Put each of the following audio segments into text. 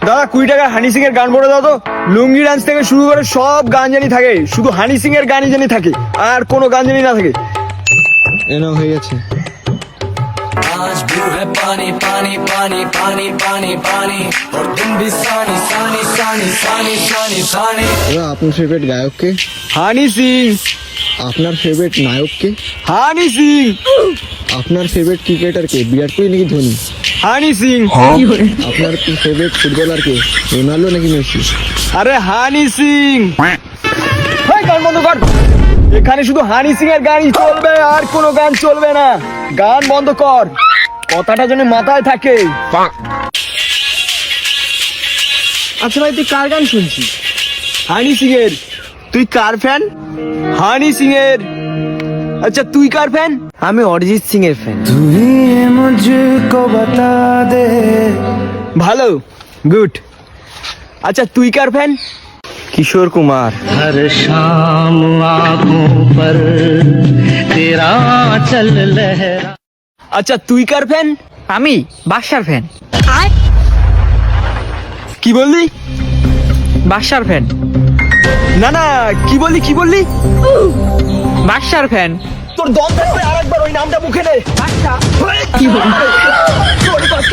দাদা 20 টাকা হানি সিং এর গান পড়ে দাও তো। লুঙ্গি ডান্স থেকে শুরু করে সব গান জানি থাকে, শুধু হানি সিং এর গানই জানি থাকে, আর কোনো গান জানি না থাকে। এনাও হয়ে গেছে। आज भी है पानी पानी पानी पानी पानी पानी और तुम भी सानी सानी सानी सानी सानी सानी। আপনার ফেভারিট গায়ক কে? হানি সিং। আপনার ফেভারিট নায়ক কে? হানি সিং। আপনার ফেভারিট ক্রিকেটার কে? বিরাট কোহলি নাকি ধোনি? হানি সিং। আপনার ফেভারিট ফুটবলার কে? রোনাল্ডো নাকি মেসি? আরে হানি সিং। এই গান বন্ধ কর, এখানে শুধু হানি সিং এর গানই চলবে, আর কোনো গান চলবে না। গান বন্ধ কর, কথাটা যেন মাথায় থাকে। আচ্ছা ভাই, তুই কার গান শুনছিস? হানি সিং এর। তুই কার ফ্যান? হানি সিং এর। আচ্ছা তুই কার ফ্যান? আমি অরিজিৎ সিং এর ফ্যান। তুই মুঝকো বতা দে। ভালো, গুড। আচ্ছা তুই কার ফ্যান? কিশোর কুমার। हर शाम आंखों पर तेरा चल लहरा। আচ্ছা তুই কার ফ্যান? আমি বাদশার ফ্যান। কি বললি? বাদশার ফ্যান। না না, কি বললি? বাদশার ফ্যান। তোর দম থাকবে আরেকবার ওই নামটা মুখে নে। বাদশা। কি বললি?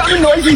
আমি নইছি।